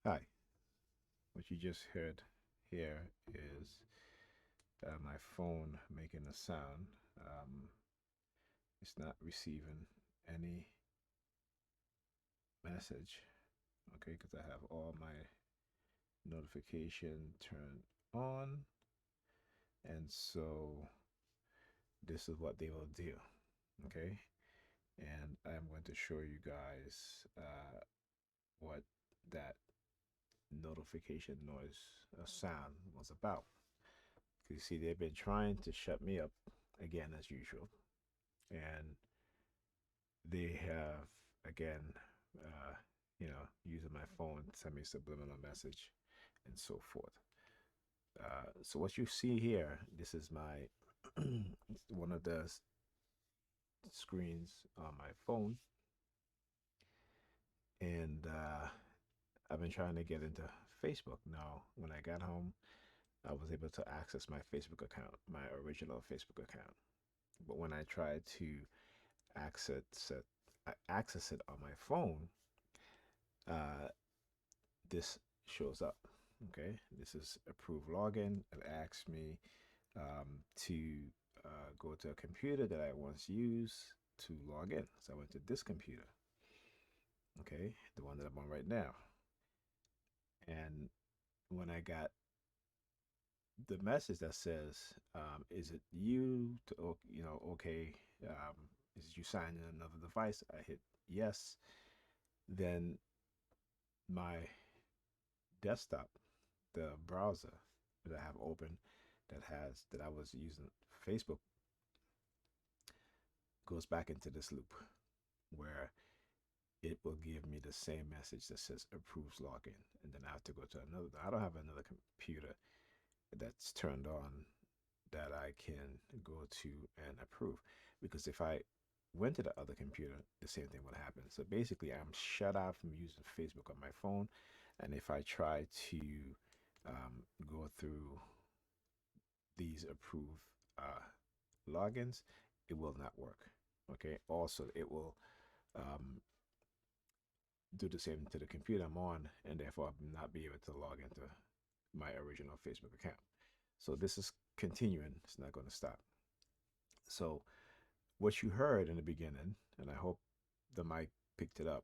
Hi, what you just heard here is my phone making a sound. It's not receiving any message, okay, because I have all my notification turned on, and so this is what they will do, okay? And I'm going to show you guys what that notification noise sound was about. You see, they've been trying to shut me up again as usual, and they have again, uh, using my phone to send me subliminal message and so forth. So what you see here, this is my one of the screens on my phone, and I've been trying to get into Facebook. Now, when I got home, I was able to access my Facebook account, my original Facebook account. But when I tried to access it, access it on my phone, uh, this shows up. Okay, this is approved login. It asks me to go to a computer that I once used to log in. So I went to this computer, okay, the one that I'm on right now. And when I got the message that says, "Is it you?" Okay, is it you signing in another device? I hit yes. Then my desktop, the browser that I have open, that I was using Facebook, goes back into this loop where it will give me the same message that says approves login, and then I have to go to another. I don't have another computer that's turned on that I can go to and approve, because if I went to the other computer, the same thing would happen. So basically, I'm shut out from using Facebook on my phone, and if I try to go through these approved logins, it will not work. Okay. Also, it will um, do the same to the computer I'm on, and therefore I'll not be able to log into my original Facebook account. So this is continuing. It's not going to stop. So what you heard in the beginning, and I hope the mic picked it up,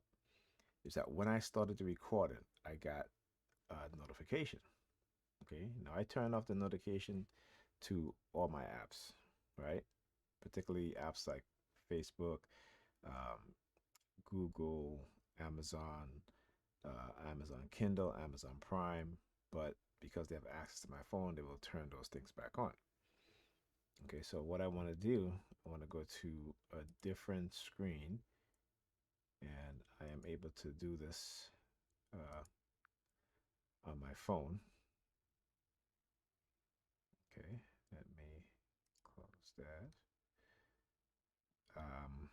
is that when I started to record it, I got a notification. Okay. Now I turn off the notification to all my apps, right? Particularly apps like Facebook, um, Google, Amazon, Amazon Kindle, Amazon Prime. But because they have access to my phone, they will turn those things back on. Okay, so what I want to do, I want to go to a different screen, and I am able to do this on my phone. Okay, let me close that. Um,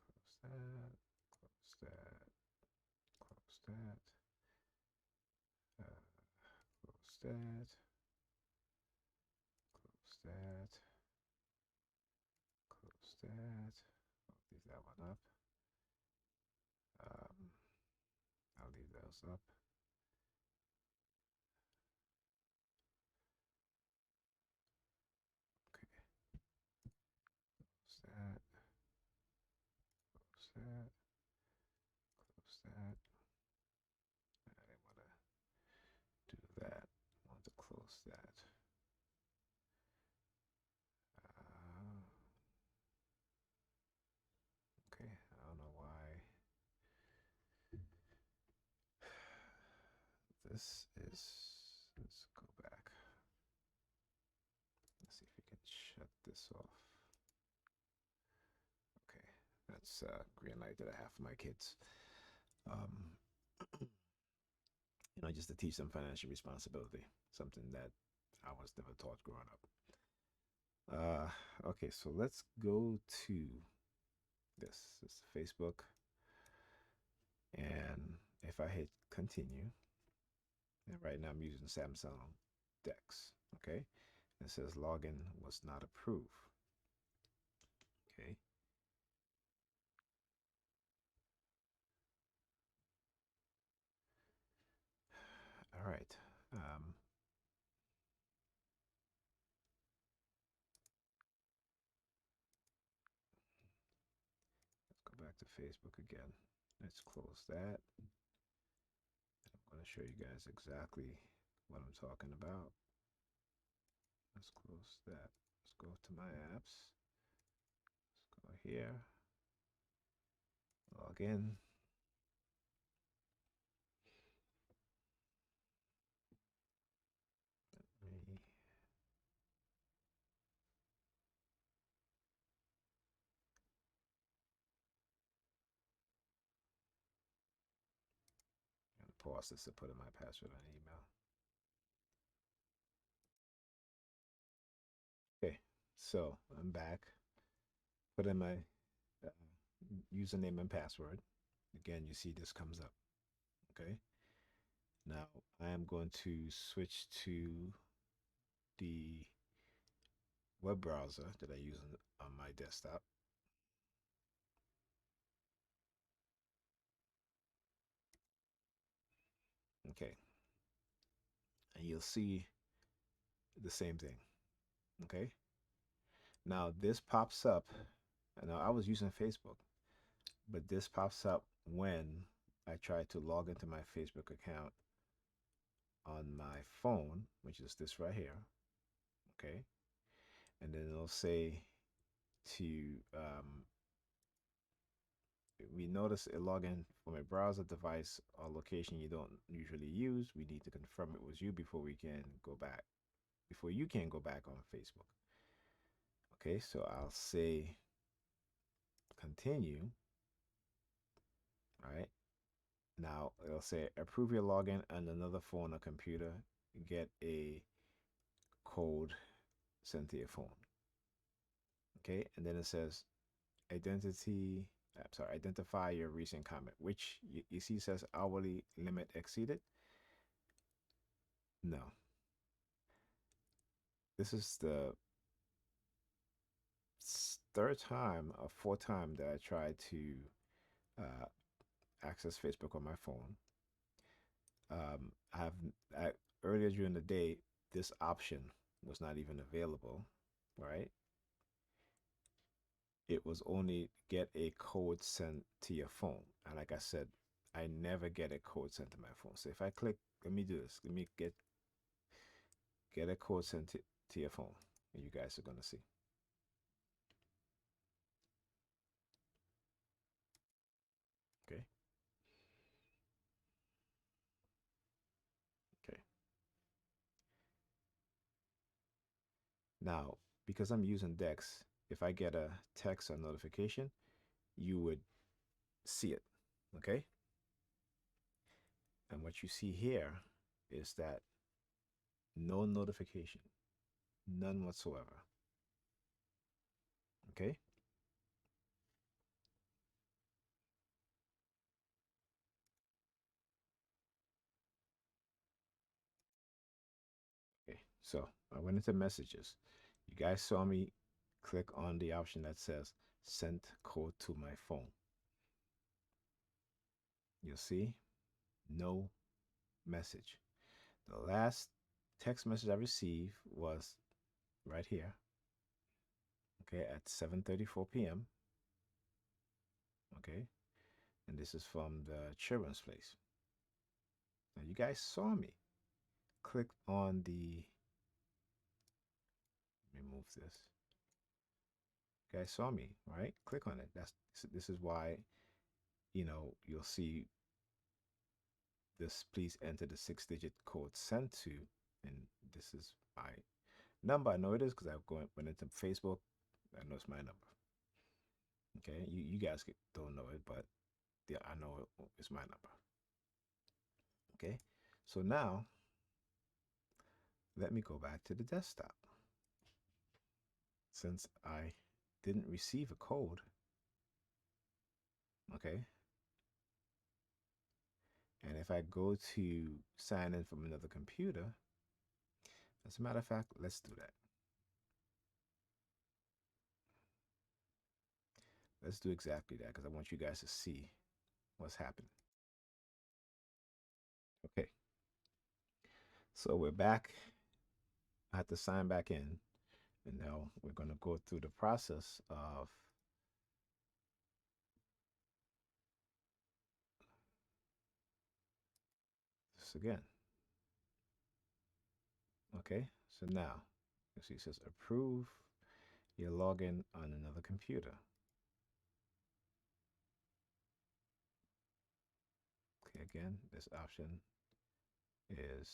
close that, close that, close that, close that, close that. I'll leave that one up. Um, I'll leave those up. Okay, close that, close that, close that. I want to do that. I want to close that. Okay, I don't know why this is. Let's go back. Let's see if we can shut this off. Okay, that's green light that I have for my kids. Um, just to teach them financial responsibility, something that I was never taught growing up. Okay, so let's go to this is Facebook, and if I hit continue, and right now I'm using Samsung Dex. Okay, it says login was not approved. Okay, back to Facebook again. Let's close that. I'm going to show you guys exactly what I'm talking about. Let's close that. Let's go to my apps. Let's go here. Log in. Pause this to put in my password on email. Okay, so I'm back. Put in my username and password. Again, you see this comes up. Okay. Now I am going to switch to the web browser that I use on my desktop. Okay. And you'll see the same thing. Okay. Now this pops up. Now I was using Facebook, but this pops up when I try to log into my Facebook account on my phone, which is this right here. Okay. And then it'll say to we notice a login from a browser device or location you don't usually use. We need to confirm it was you before we can go back, before you can go back on Facebook. Okay, so I'll say continue. All right. Now it'll say approve your login on another phone or computer. Get a code sent to your phone. Okay, and then it says identify your recent comment, which you see says hourly limit exceeded. No, this is the third time or fourth time that I tried to uh, access Facebook on my phone. Earlier during the day, this option was not even available, right? It was only get a code sent to your phone. And like I said, I never get a code sent to my phone. So if I click, let me do this. Let me get a code sent to your phone, and you guys are going to see. Okay. Okay. Now, because I'm using Dex, if I get a text or notification, you would see it. Okay. And what you see here is that no notification, none whatsoever. Okay. Okay. So I went into messages. You guys saw me click on the option that says send code to my phone. You'll see no message. The last text message I received was right here. Okay, at 7:34 p.m. Okay, and this is from the children's place. Now you guys saw me click on the. Let me move this. You guys saw me, right? Click on it. This is why, you'll see this. Please enter the 6-digit code sent to, and this is my number. I know it is because I went into Facebook. I know it's my number. Okay, you guys don't know it, but yeah, I know it's my number. Okay, so now let me go back to the desktop. Since I didn't receive a code, okay, and if I go to sign in from another computer, as a matter of fact, let's do that. Let's do exactly that because I want you guys to see what's happening. Okay, so we're back. I had to sign back in, and now we're going to go through the process of this again. Okay, so now you see it says approve your login on another computer. Okay, again, this option is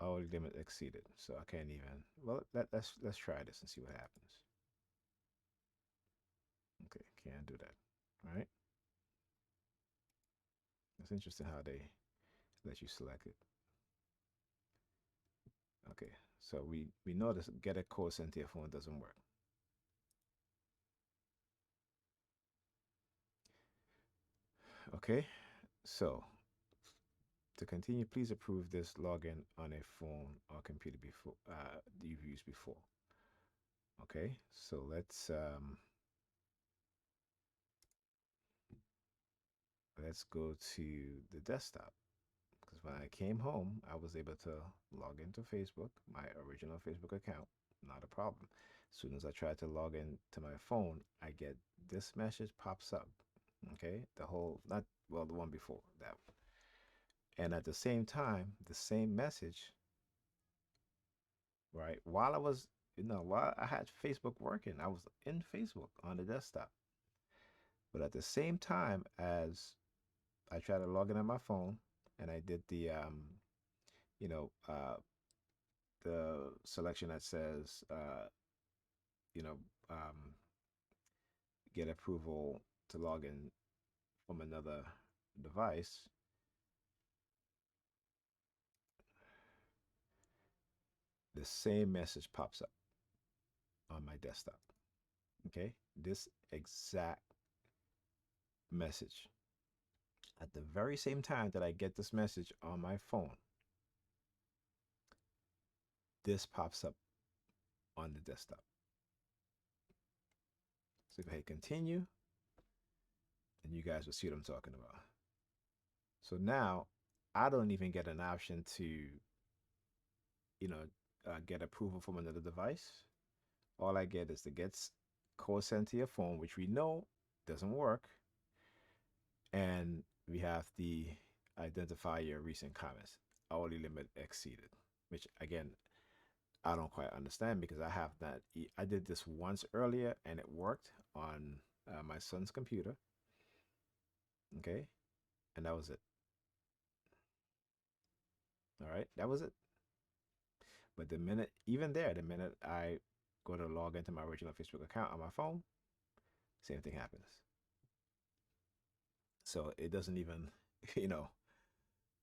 hourly limit exceeded. So I can't even, well, let's try this and see what happens. Okay, can't do that. All right. It's interesting how they let you select it. Okay, so we notice get a code sent to your phone doesn't work. Okay, so to continue, please approve this login on a phone or computer before you've used before. Okay, so let's go to the desktop, because when I came home, I was able to log into Facebook, my original Facebook account, not a problem. As soon as I try to log in to my phone, I get this message pops up. Okay, the whole, not, well, the one before that. And at the same time, the same message, right? While I was, while I had Facebook working, I was in Facebook on the desktop. But at the same time as I tried to log in on my phone and I did you know, uh, the selection that says, you know, um, get approval to log in from another device, the same message pops up on my desktop. Okay, this exact message. At the very same time that I get this message on my phone, this pops up on the desktop. So go ahead, continue, and you guys will see what I'm talking about. So now I don't even get an option to, get approval from another device. All I get is the get code sent to your phone, which we know doesn't work. And we have the identify your recent comments, hourly limit exceeded, which again, I don't quite understand because I have that. I did this once earlier and it worked on my son's computer. Okay. And that was it. All right. That was it. But the minute, even there, the minute I go to log into my original Facebook account on my phone, same thing happens. So it doesn't even, you know,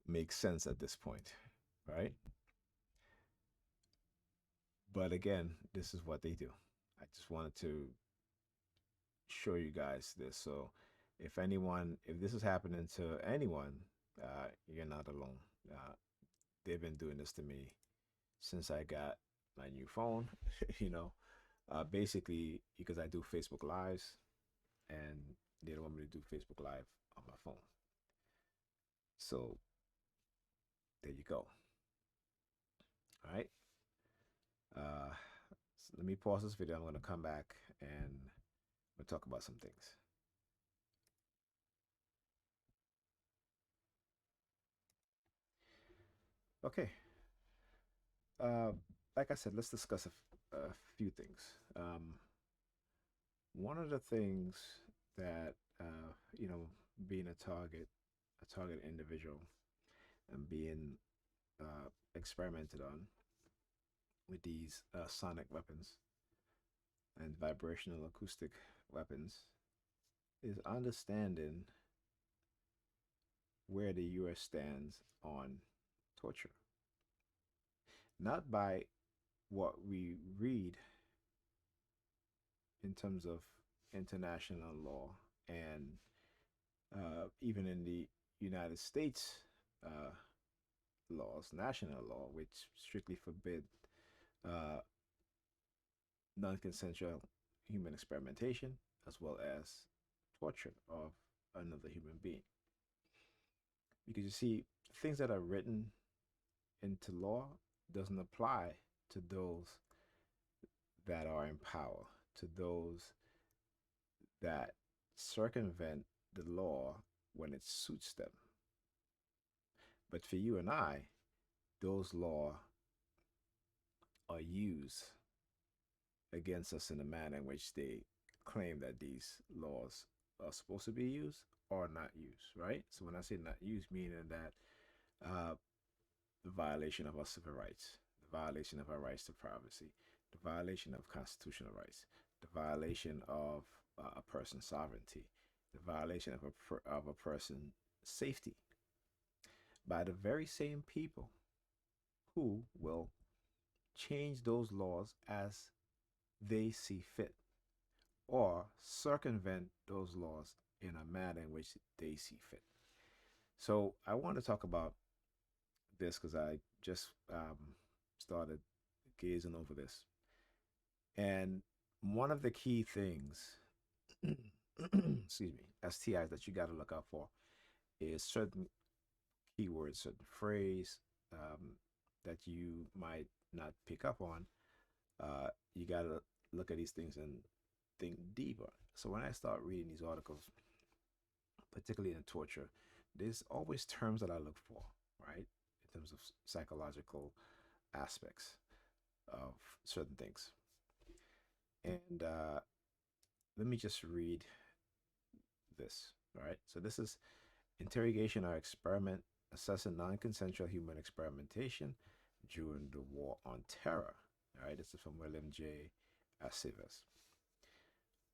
make sense at this point. Right. But again, this is what they do. I just wanted to show you guys this. So if this is happening to anyone, you're not alone. They've been doing this to me since I got my new phone, basically because I do Facebook Lives and they don't want me to do Facebook Live on my phone. So there you go. All right. So let me pause this video. I'm going to come back and we'll talk about some things. Okay. Uh, like I said, let's discuss a few things. One of the things that being a target individual, and being experimented on with these sonic weapons and vibrational acoustic weapons, is understanding where the U.S. stands on torture. Not by what we read in terms of international law and even in the United States laws, national law, which strictly forbid uh, non-consensual human experimentation as well as torture of another human being. Because you see, things that are written into law doesn't apply to those that are in power, to those that circumvent the law when it suits them. But for you and I, those laws are used against us in the manner in which they claim that these laws are supposed to be used or not used, right? So when I say not used, meaning that uh, the violation of our civil rights, the violation of our rights to privacy, the violation of constitutional rights, the violation of a person's sovereignty, the violation of a person's safety by the very same people who will change those laws as they see fit or circumvent those laws in a manner in which they see fit. So I want to talk about this because I just started gazing over this. And one of the key things, excuse me, STIs that you got to look out for is certain keywords, certain phrase that you might not pick up on. You got to look at these things and think deeper. So when I start reading these articles, particularly in torture, there's always terms that I look for, right? In terms of psychological aspects of certain things. And let me just read this, right? So this is interrogation or experiment assessing non-consensual human experimentation during the War on Terror. All right, this is from William J. Aceves.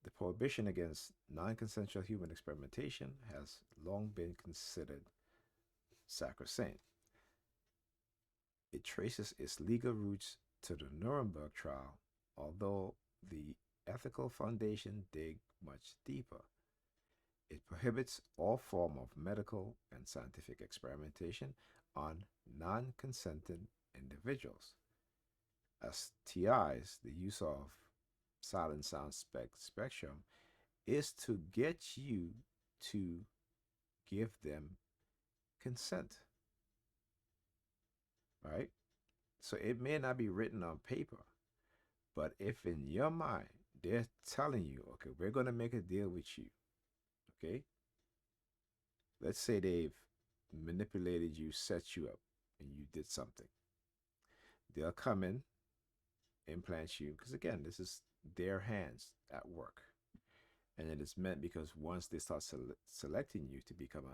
The prohibition against non-consensual human experimentation has long been considered sacrosanct. It traces its legal roots to the Nuremberg trial, although the ethical foundation dig much deeper. It prohibits all form of medical and scientific experimentation on non-consenting individuals. As TIs, the use of silent sound spectrum is to get you to give them consent, right? So it may not be written on paper, but if in your mind they're telling you, okay, we're going to make a deal with you, okay? Let's say they've manipulated you, set you up, and you did something. They'll come in, implant you, because again, this is their hands at work. And it is meant because once they start selecting you to become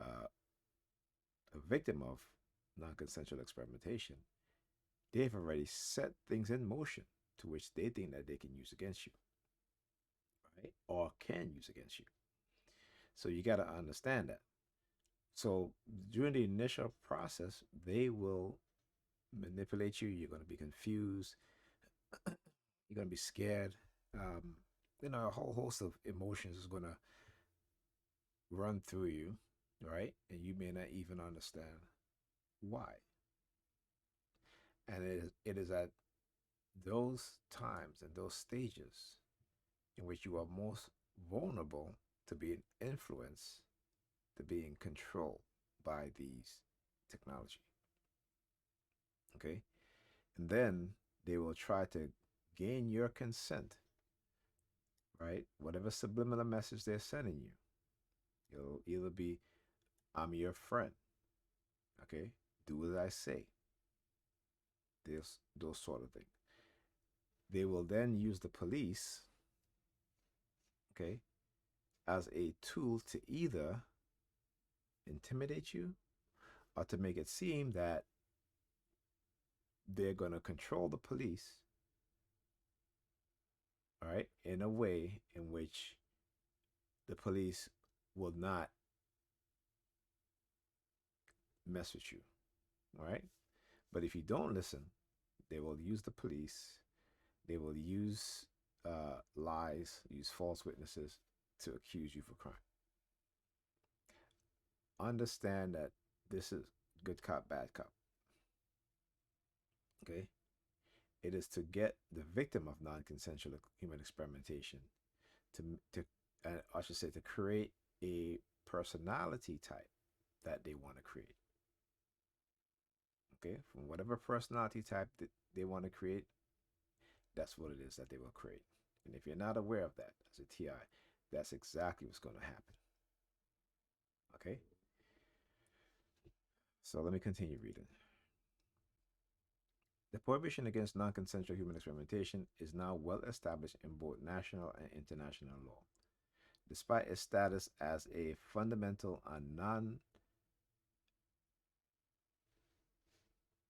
a victim of non consensual experimentation, they've already set things in motion to which they think that they can use against you, right? Or can use against you. So you got to understand that. So during the initial process, they will manipulate you. You're going to be confused. You're going to be scared. A whole host of emotions is going to run through you, right? And you may not even understand why. And it is at those times and those stages in which you are most vulnerable to being influenced, to being controlled by these technology. Okay? And then they will try to gain your consent, right? Whatever subliminal message they're sending you. It'll either be, I'm your friend. Okay? Do as I say. Those sort of things. They will then use the police, okay, as a tool to either intimidate you or to make it seem that they're going to control the police, all right, in a way in which the police will not mess with you, all right? But if you don't listen, they will use the police, they will use lies, use false witnesses to accuse you for crime. Understand that this is good cop, bad cop. Okay? It is to get the victim of non-consensual human experimentation to I should say to create a personality type that they want to create. Okay? From whatever personality type that they want to create, that's what it is that they will create. And if you're not aware of that as a TI, that's exactly what's going to happen. Okay, so let me continue reading. The prohibition against non consensual human experimentation is now well established in both national and international law. Despite its status as a fundamental and non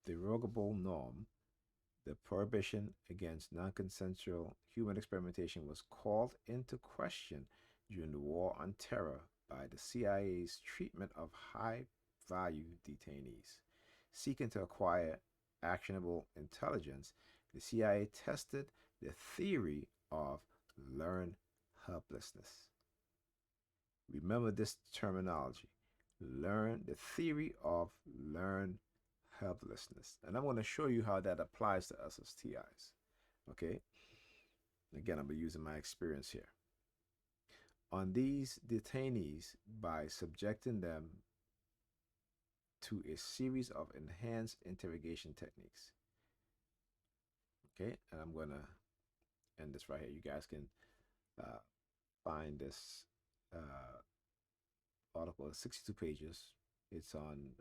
derogable norm, the prohibition against non consensual human experimentation was called into question during the War on Terror by the CIA's treatment of high value detainees. Seeking to acquire actionable intelligence, the CIA tested the theory of learned helplessness. Remember this terminology. Learn the theory of learned helplessness. And I'm going to show you how that applies to us as TIs. Okay? Again, I'm using my experience here. On these detainees, by subjecting them to a series of enhanced interrogation techniques. Okay? And I'm going to end this right here. You guys can find this article. It's 62 pages. It's on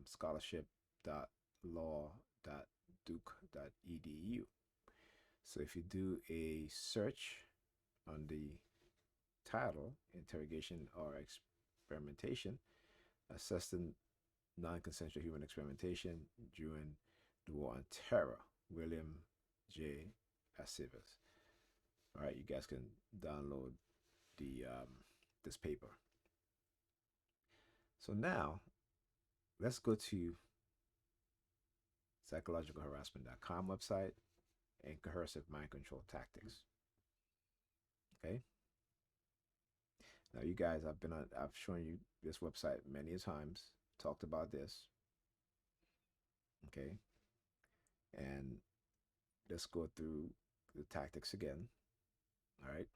scholarship.law.duke.edu. So if you do a search on the title, Interrogation or Experimentation, Assessing Non-Consensual Human Experimentation During the War on Terror, William J. Acivas. All right, you guys can download the this paper. So now, let's go to psychologicalharassment.com website and coercive mind control tactics. Okay. Now, you guys, I've shown you this website many times, talked about this. Okay. And let's go through the tactics again. All right.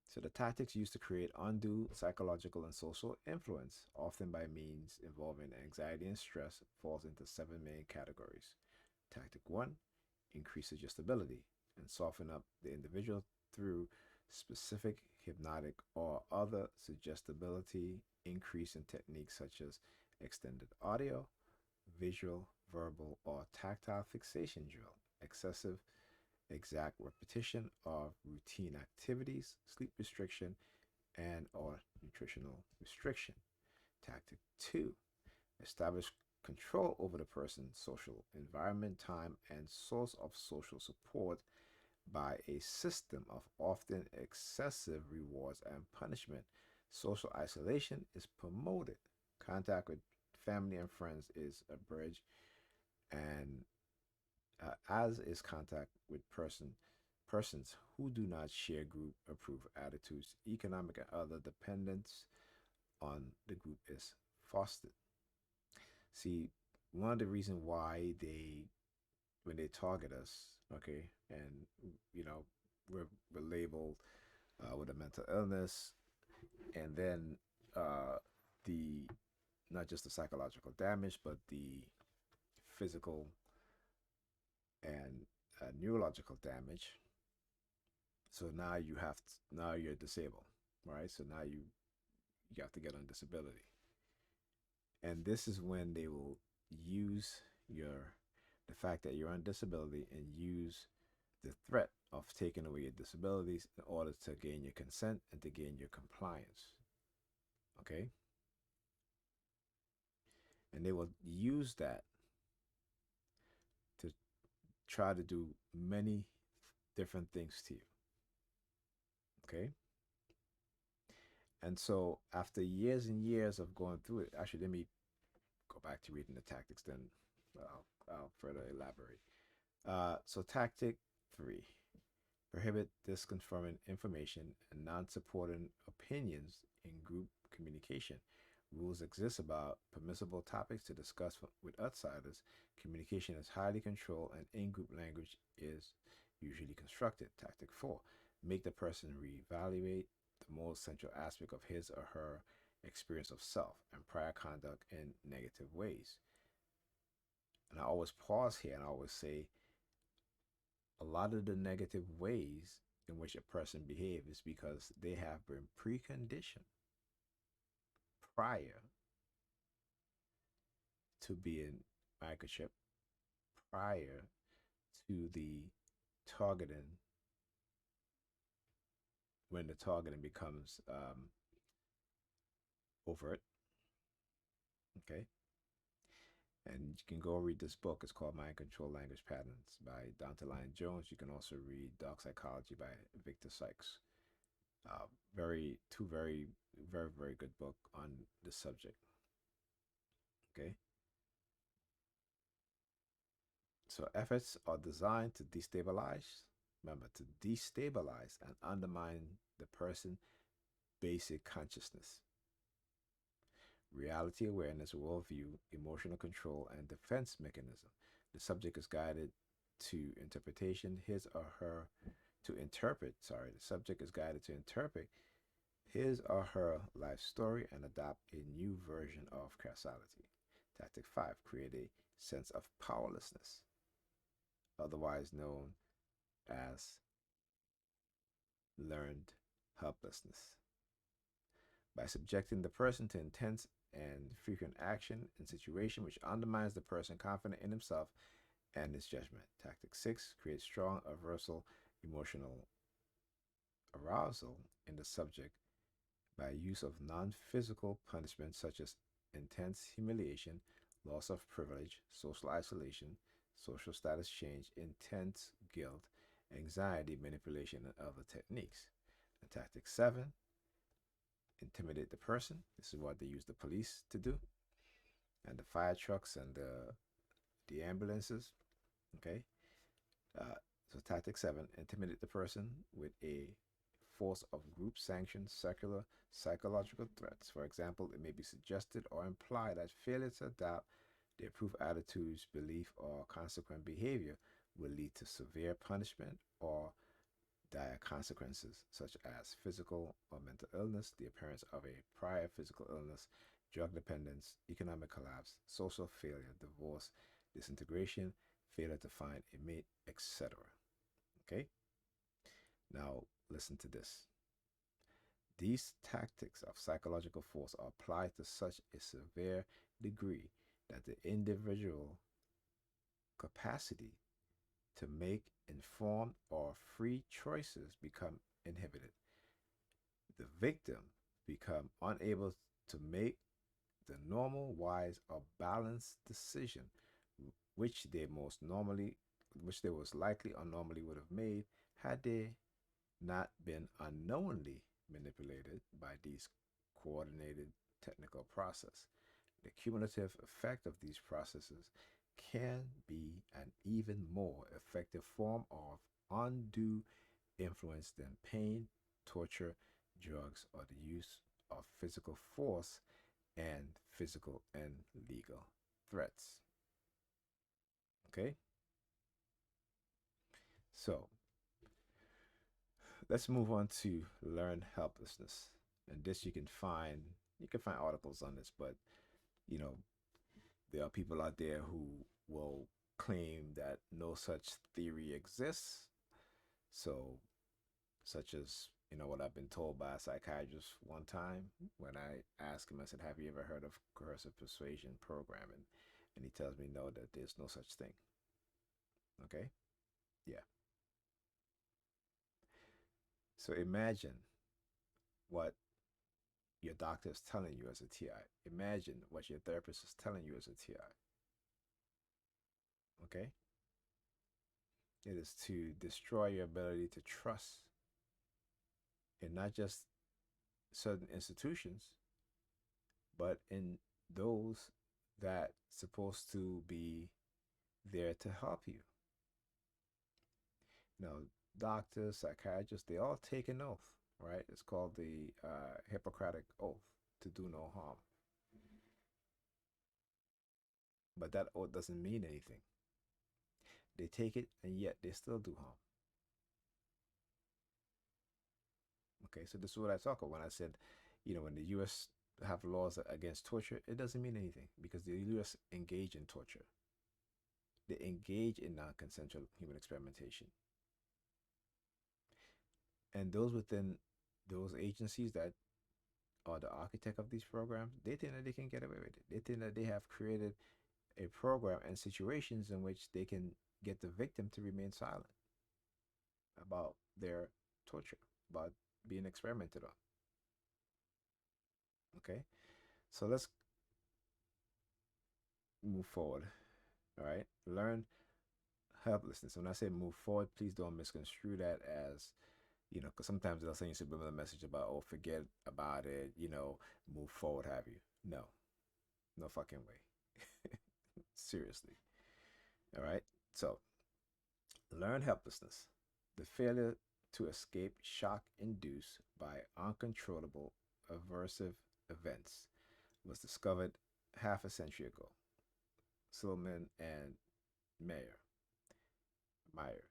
So the tactics used to create undue psychological and social influence, often by means involving anxiety and stress, falls into 7 main categories. Tactic 1, increase suggestibility and soften up the individual through specific hypnotic or other suggestibility increasing techniques such as extended audio, visual, verbal, or tactile fixation drill, excessive exact repetition of routine activities, sleep restriction, and or nutritional restriction. Tactic 2, establish control over the person's social environment, time, and source of social support by a system of often excessive rewards and punishment. Social isolation is promoted. Contact with family and friends is abridged, and as is contact with persons who do not share group approved attitudes. Economic and other dependence on the group is fostered. See, one of the reasons why when they target us, okay, and we're labeled with a mental illness, and then the not just the psychological damage, but the physical and neurological damage. So now now you're disabled, right? So now you have to get on disability, and this is when they will use the fact that you're on disability and use the threat of taking away your disabilities in order to gain your consent and to gain your compliance. Okay? And they will use that to try to do many different things to you. Okay? And so after years and years of going through it, actually, let me go back to reading the tactics, then I'll further elaborate. So tactic 3, prohibit disconfirming information and non-supporting opinions in group communication. Rules exist about permissible topics to discuss with outsiders. Communication is highly controlled and in-group language is usually constructed. Tactic 4, make the person reevaluate the most central aspect of his or her experience of self and prior conduct in negative ways. And I always pause here and I always say, a lot of the negative ways in which a person behaves is because they have been preconditioned, prior to being microchipped, prior to the targeting, when the targeting becomes overt. Okay. And you can go read this book. It's called Mind Control Language Patterns by Dante Lyon Jones. You can also read Dark Psychology by Victor Sykes. Very good book on this subject. Okay. So efforts are designed to destabilize, remember, to destabilize and undermine the person's basic consciousness, reality awareness, worldview, emotional control, and defense mechanism. The subject is guided to interpretation, his or her to interpret, sorry, the subject is guided to interpret his or her life story and adopt a new version of causality. Tactic 5, create a sense of powerlessness, otherwise known as learned helplessness. By subjecting the person to intense and frequent action in situation which undermines the person confident in himself and his judgment. Tactic 6, create strong aversive emotional arousal in the subject by use of non-physical punishment such as intense humiliation, loss of privilege, social isolation, social status change, intense guilt, anxiety, manipulation, and other techniques. And tactic 7, intimidate the person. This is what they use the police to do, and the fire trucks and the ambulances. Okay. So tactic 7, intimidate the person with a force of group sanctioned secular psychological threats. For example, it may be suggested or implied that failure to adopt the approved attitudes, belief, or consequent behavior will lead to severe punishment or dire consequences, such as physical or mental illness, the appearance of a prior physical illness, drug dependence, economic collapse, social failure, divorce, disintegration, failure to find a mate, etc. Okay? Now, listen to this. These tactics of psychological force are applied to such a severe degree that the individual capacity to make informed or free choices become inhibited. The victim become unable to make the normal, wise, or balanced decision which they was likely or normally would have made had they not been unknowingly manipulated by these coordinated technical process. The cumulative effect of these processes can be an even more effective form of undue influence than pain, torture, drugs, or the use of physical force and physical and legal threats. Okay? So, let's move on to learn helplessness. And this you can find articles on this, but you know, there are people out there who will claim that no such theory exists. So, such as, what I've been told by a psychiatrist one time when I asked him, I said, have you ever heard of Coercive Persuasion Program? And he tells me no, that there's no such thing. Okay? Yeah. So imagine what your doctor is telling you as a TI. Imagine what your therapist is telling you as a TI. Okay? It is to destroy your ability to trust in not just certain institutions, but in those that supposed to be there to help you. Doctors, psychiatrists, they all take an oath, right? It's called the Hippocratic Oath, to do no harm. But that oath doesn't mean anything. They take it and yet they still do harm. Okay, so this is what I talk about when I said, when the U.S. have laws against torture, it doesn't mean anything because the U.S. engage in torture. They engage in non-consensual human experimentation. And those within those agencies that or the architect of these programs, they think that they can get away with it. They think that they have created a program and situations in which they can get the victim to remain silent about their torture, about being experimented on. Okay, so let's move forward. All right, learn helplessness. When I say move forward, please don't misconstrue that as, because sometimes they'll send you subliminal message about, oh, forget about it, move forward, have you? No, no fucking way. Seriously. All right. So, learn helplessness. The failure to escape shock induced by uncontrollable aversive events was discovered half a century ago. Silman and Meyer. Meyer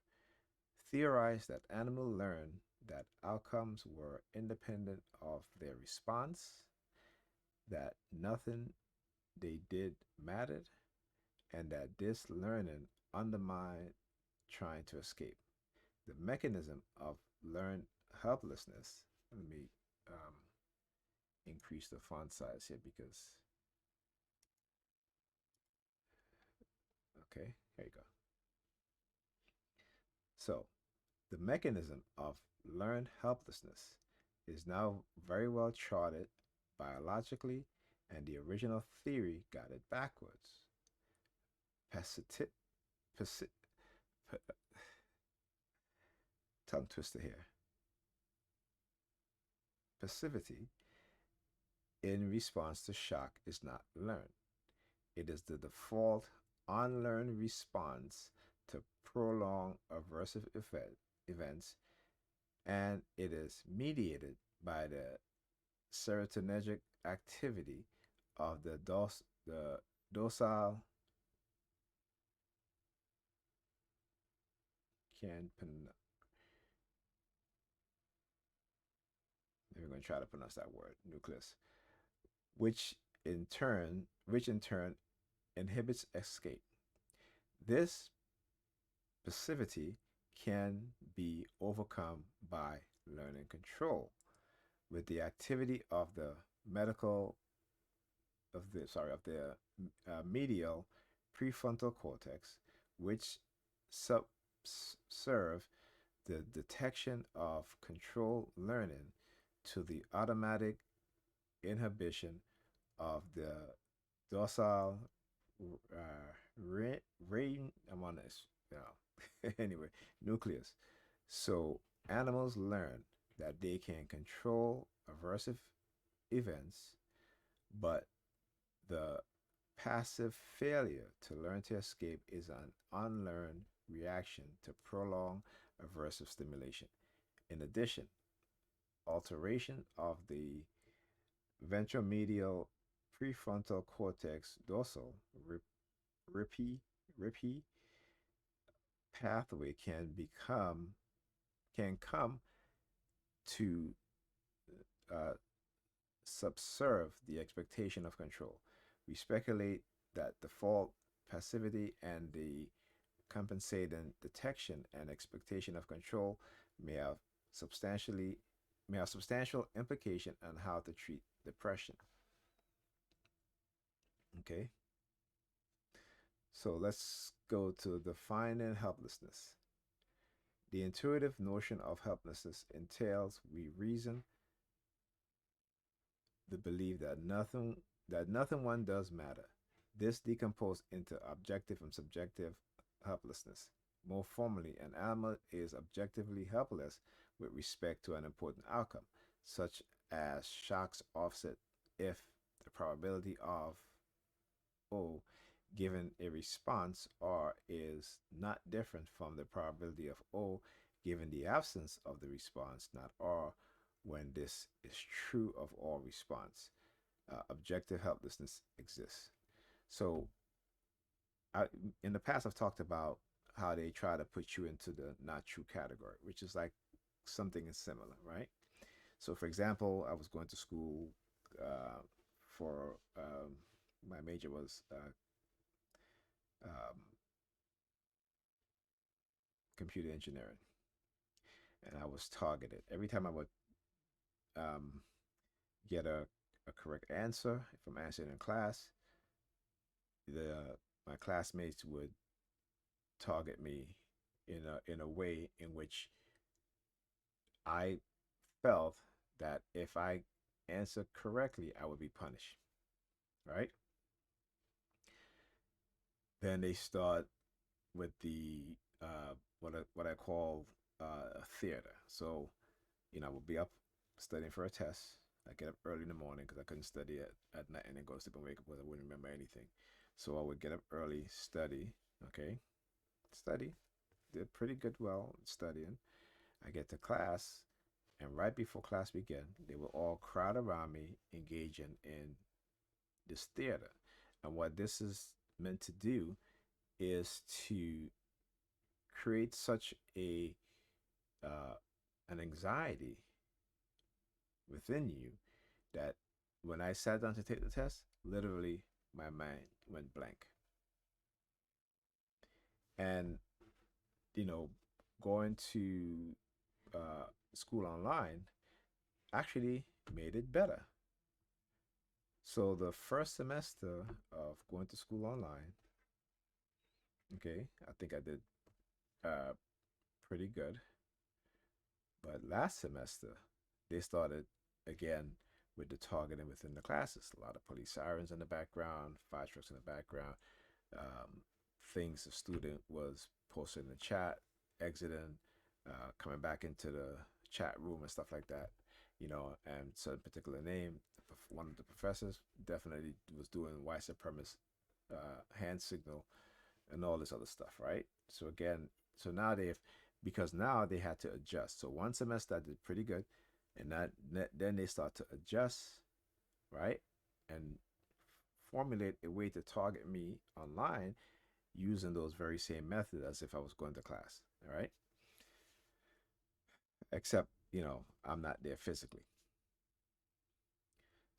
theorized that animals learned that outcomes were independent of their response, that nothing they did mattered, and that this learning undermined trying to escape. The mechanism of learned helplessness. Let me um, increase the font size here because, okay, here you go. So, the mechanism of learned helplessness is now very well charted biologically, and the original theory got it backwards. Passivity, passi- tongue twister here. Passivity in response to shock is not learned. It is the default unlearned response to prolonged aversive events, and it is mediated by the serotonergic activity of the docile campanula. We're going to try to pronounce that word, nucleus, which in turn inhibits escape. This passivity can be overcome by learning control with the activity of the medical medial prefrontal cortex, which sub serve the detection of control learning to the automatic inhibition of the dorsal rain. I'm on this. Anyway, nucleus. So animals learn that they can control aversive events, but the passive failure to learn to escape is an unlearned reaction to prolonged aversive stimulation. In addition, alteration of the ventromedial prefrontal cortex dorsal RIPI pathway can come to uh, subserve the expectation of control. We speculate that default passivity and the compensating detection and expectation of control may have substantially may have substantial implication on how to treat depression. Okay, so let's go to defining helplessness. The intuitive notion of helplessness entails we reason the belief that nothing one does matter. This decomposed into objective and subjective helplessness. More formally, an animal is objectively helpless with respect to an important outcome, such as shocks offset if the probability of O given a response R is not different from the probability of O given the absence of the response, not R, when this is true of all response. Objective helplessness exists. So, I, in the past, I've talked about how they try to put you into the not true category, which is like something is similar, right? So, for example, I was going to school for my major was um, computer engineering, and I was targeted every time I would um, get a correct answer. If I'm answering in class, the my classmates would target me in a way in which I felt that if I answered correctly, I would be punished. Right? Then they start with the what I call theater. So I will be up studying for a test. I get up early in the morning because I couldn't study at night and then go to sleep and wake up because I wouldn't remember anything. So I would get up early, study, okay, study, did pretty good well studying. I get to class, and right before class began, they will all crowd around me, engaging in this theater. And what this is meant to do is to create such a uh, an anxiety within you that when I sat down to take the test, literally my mind went blank. And you know, going to school online actually made it better. So the first semester of going to school online, okay, I think I did uh, pretty good. But last semester, they started again with the targeting within the classes. A lot of police sirens in the background, fire trucks in the background, um, things the student was posting in the chat, exiting, coming back into the chat room and stuff like that. And certain particular name, one of the professors definitely was doing white supremacist hand signal and all this other stuff, right? So again, so now because now they had to adjust. So one semester I did pretty good, and then they start to adjust, right, and formulate a way to target me online using those very same methods as if I was going to class, all right? Except, I'm not there physically.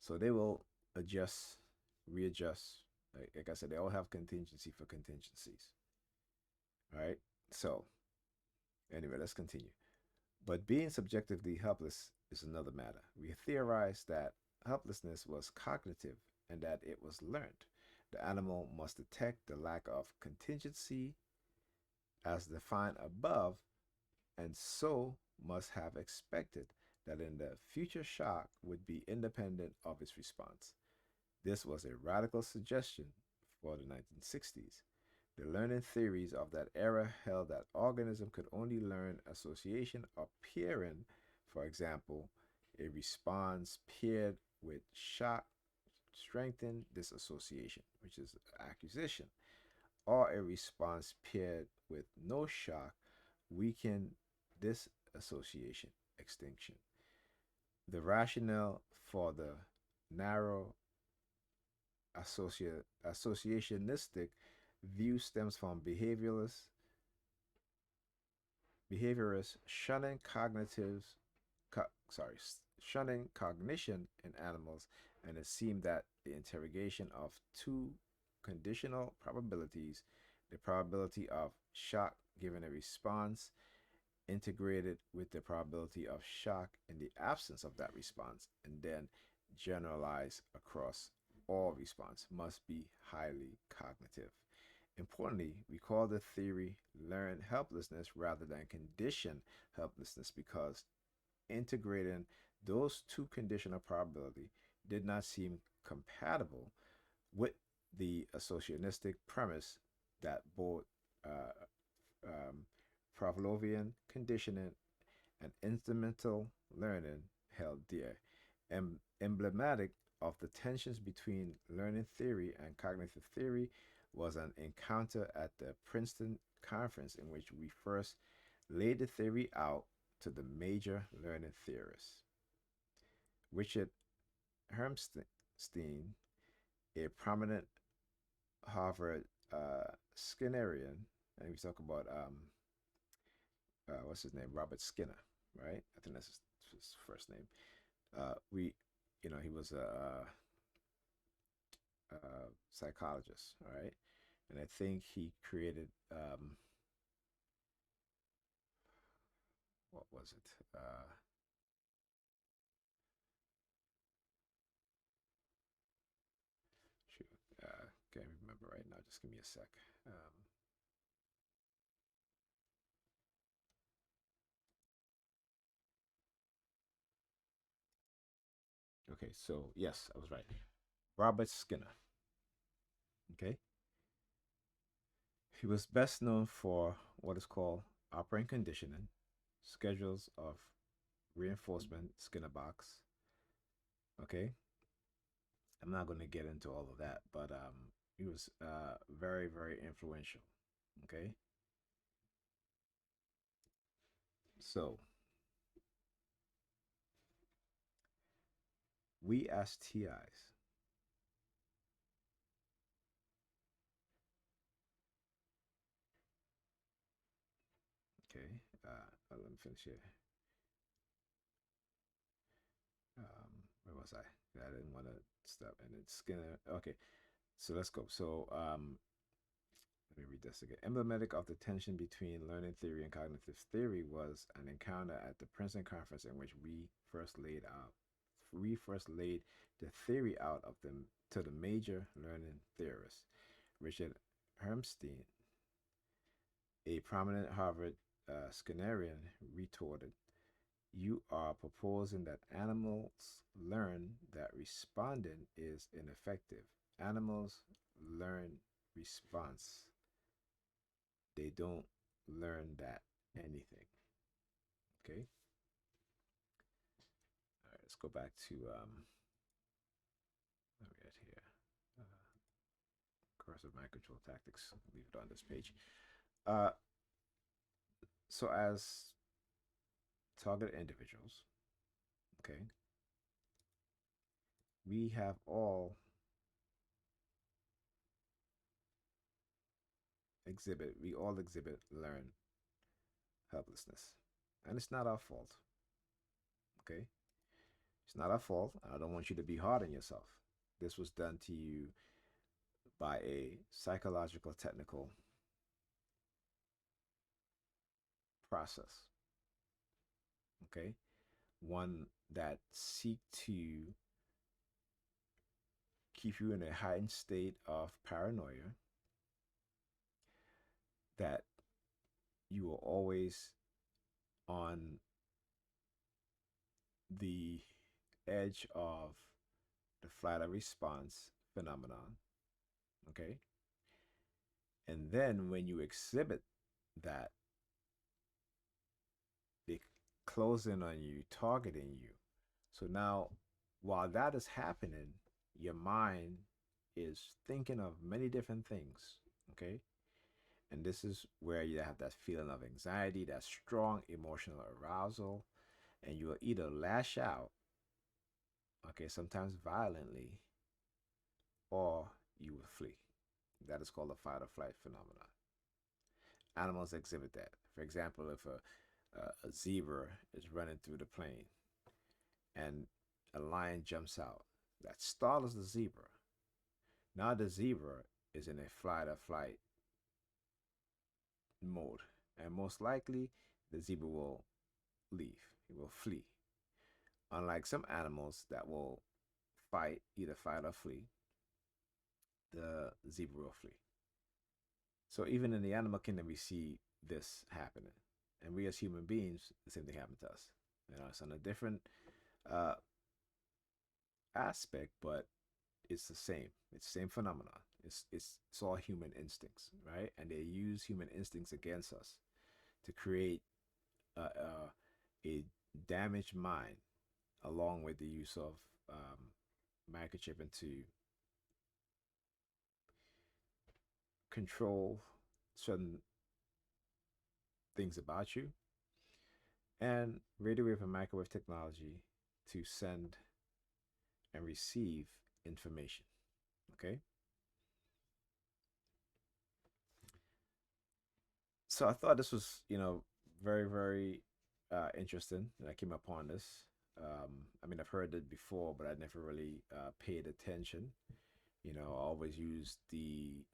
So they will adjust, readjust. Like I said, they all have contingency for contingencies, all right? So, anyway, let's continue. But being subjectively helpless is another matter. We theorized that helplessness was cognitive and that it was learned. The animal must detect the lack of contingency as defined above, and so must have expected that in the future shock would be independent of its response. This was a radical suggestion for the 1960s. The learning theories of that era held that organism could only learn association appearing, for example, a response paired with shock strengthen this association, which is acquisition, or a response paired with no shock weaken this association, extinction. The rationale for the narrow associationistic view stems from behaviorists sorry, shunning cognition in animals, and it seemed that the interrogation of two conditional probabilities, the probability of shock given a response, integrated with the probability of shock in the absence of that response, and then generalized across all response, must be highly cognitive. Importantly, we call the theory learned helplessness rather than conditioned helplessness because integrating those two conditional probability did not seem compatible with the associationistic premise that both uh, um, Pavlovian conditioning and instrumental learning held dear. Emblematic of the tensions between learning theory and cognitive theory was an encounter at the Princeton conference in which we first laid the theory out to the major learning theorists. Richard Hermstein, a prominent Harvard Skinnerian, and we talk about what's his name, Robert Skinner, right? I think that's his first name. He was a psychologist, right? And I think he created what was it? right now. Just give me a sec. Okay, so yes, I was right. Robert Skinner. Okay, he was best known for what is called operant conditioning, schedules of reinforcement, Skinner box. Okay, I'm not going to get into all of that, but he was very, very influential. Okay, so we as TIs, okay, let me finish here. Where was I? I didn't want to stop. And it's Skinner. Okay, so let's go. So let me read this again. Emblematic of the tension between learning theory and cognitive theory was an encounter at the Princeton conference in which we first laid the theory out of them to the major learning theorist. Richard Hermstein, a prominent Harvard Skinnerian, retorted, "You are proposing that animals learn that responding is ineffective. Animals learn response. They don't learn that anything." Okay. All right. Let's go back to what we got here. Uh, Coercive mind control tactics. Leave it on this page. Uh, so as target individuals, okay, we all exhibit learn helplessness, and it's not our fault. Okay, it's not our fault. I don't want you to be hard on yourself. This was done to you by a psychological technical process. Okay, one that seek to keep you in a heightened state of paranoia, that you are always on the edge of the flight or response phenomenon. Okay, and then when you exhibit that, they close in on you, targeting you. So now, while that is happening, your mind is thinking of many different things. Okay, and this is where you have that feeling of anxiety, that strong emotional arousal, and you will either lash out, okay, sometimes violently, or you will flee. That is called the fight or flight phenomenon. Animals exhibit that. For example, if a zebra is running through the plain and a lion jumps out, that startles the zebra. Now the zebra is in a flight or flight mode, and most likely the zebra will leave, it will flee. Unlike some animals that will either fight or flee, the zebra will flee. So even in the animal kingdom, we see this happening, and we as human beings, the same thing happened to us. You know, it's on a different uh, aspect, but it's the same. It's the same phenomenon. It's all human instincts, right? And they use human instincts against us to create a damaged mind, along with the use of microchipping to control certain things about you, and radio wave and microwave technology to send and receive information. Okay. So I thought this was, very, very interesting. And I came upon this. I mean, I've heard it before, but I never really paid attention. I always used the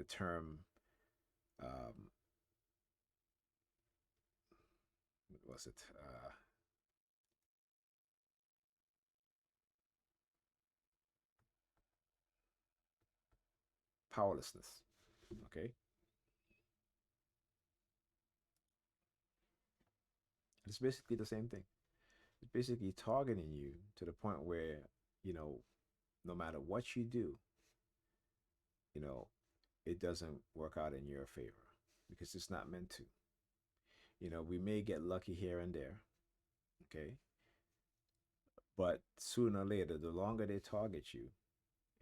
term. Um, what was it? powerlessness. Okay, it's basically the same thing. It's basically targeting you to the point where, you know, no matter what you do, you know, it doesn't work out in your favor because it's not meant to. We may get lucky here and there, okay? But sooner or later, the longer they target you,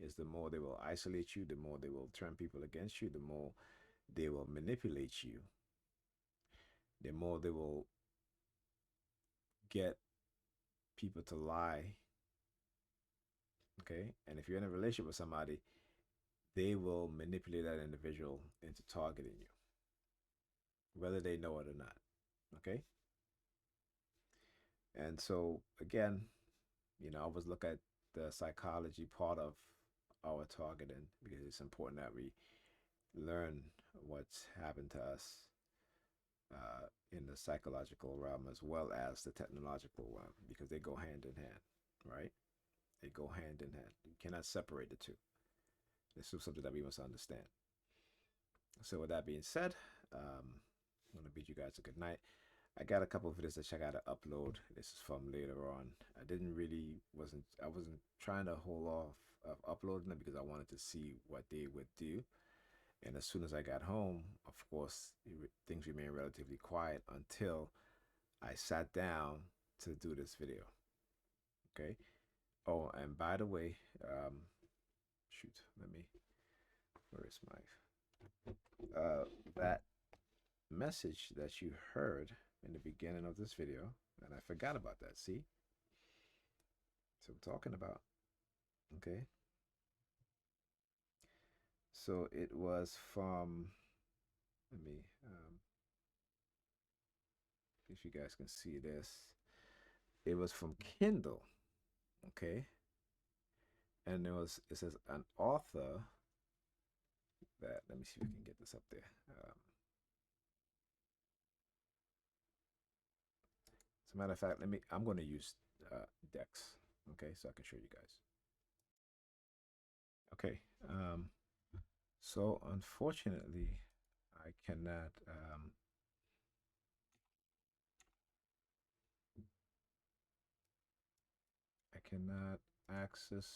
is the more they will isolate you, the more they will turn people against you, the more they will manipulate you, the more they will get people to lie, okay? And if you're in a relationship with somebody, they will manipulate that individual into targeting you, whether they know it or not, okay? And so, again, I always look at the psychology part of our targeting because it's important that we learn what's happened to us in the psychological realm as well as the technological realm because they go hand in hand, right? They go hand in hand. You cannot separate the two. This is something that we must understand. So, with that being said, I'm going to bid you guys a good night. I got a couple of videos that I got to upload. This is from later on. I wasn't trying to hold off of uploading them because I wanted to see what they would do. And as soon as I got home, of course, things remained relatively quiet until I sat down to do this video. Okay. Oh, and by the way, shoot, where is that message that you heard in the beginning of this video, and I forgot about that. See? So I'm talking about, okay? So it was from, let me, if you guys can see this, it was from Kindle, okay? And it says an author that, let me see if we can get this up there. As a matter of fact, I'm going to use Dex, okay, so I can show you guys. Okay, so unfortunately, I cannot access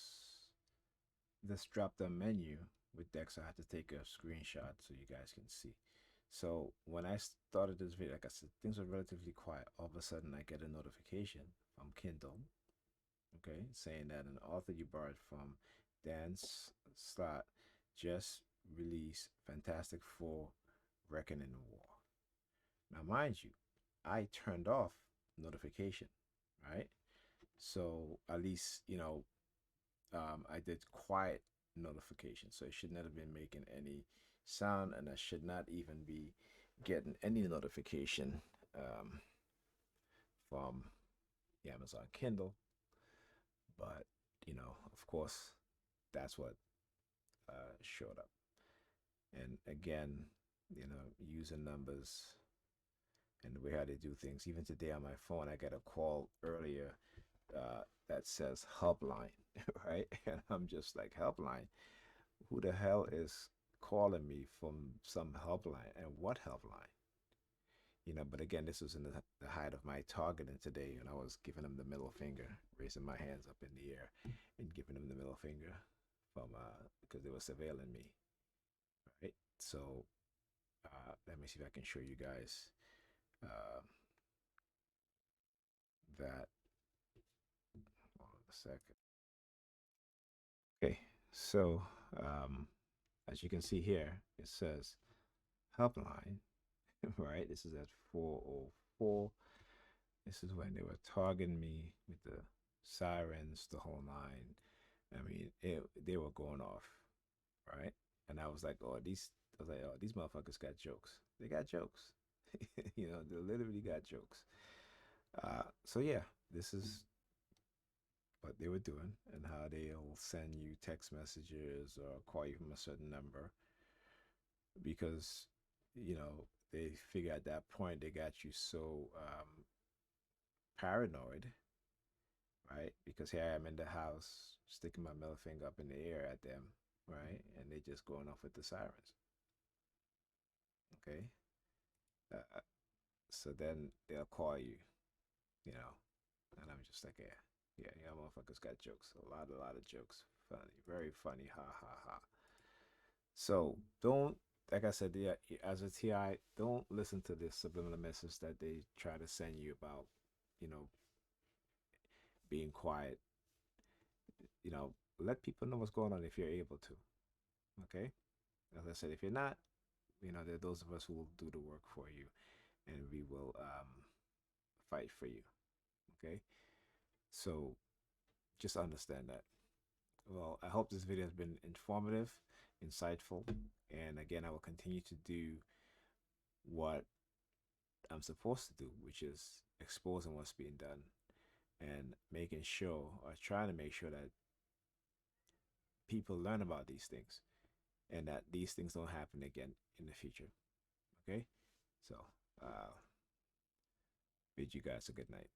this drop down menu with Dex. I had to take a screenshot so you guys can see. So when I started this video, like I said, things were relatively quiet. All of a sudden, I get a notification from Kindle, okay, saying that an author you borrowed from, Dan Slott, just released Fantastic Four Reckoning War. Now, mind you, I turned off notification, right? So at least, I did quiet notification. So it should not have been making any sound, and I should not even be getting any notification from the Amazon Kindle. But, of course, that's what showed up. And again, using numbers and the way how they do things. Even today on my phone, I got a call earlier that says helpline, right? And I'm just like, helpline? Who the hell is calling me from some helpline? And what helpline? But again, this was in the height of my targeting today, and I was giving them the middle finger, raising my hands up in the air and giving them the middle finger from because they were surveilling me, right? So let me see if I can show you guys that. Hold on a second. Okay, so as you can see here, it says helpline, right? This is at 4:04. This is when they were targeting me with the sirens, the whole nine. I mean, they were going off, right? And I was like, oh, these motherfuckers got jokes. They got jokes. They literally got jokes. So yeah, this is what they were doing and how they'll send you text messages or call you from a certain number because, they figure at that point they got you so paranoid, right? Because here I am in the house sticking my middle finger up in the air at them, right? And they're just going off with the sirens. Okay. So then they'll call you, you know, and I'm just like, yeah, yeah, yeah, motherfuckers got jokes, a lot of jokes, funny, very funny, ha ha ha. So don't, like I said, yeah, as a TI, don't listen to this subliminal message that they try to send you about, you know, being quiet. You know, let people know what's going on if you're able to. Okay. As I said, if you're not, you know, there are those of us who will do the work for you, and we will fight for you. Okay. So just understand that. Well, I hope this video has been informative, insightful, and again, I will continue to do what I'm supposed to do, which is exposing what's being done and making sure, or trying to make sure, that people learn about these things and that these things don't happen again in the future. Okay? So, bid you guys a good night.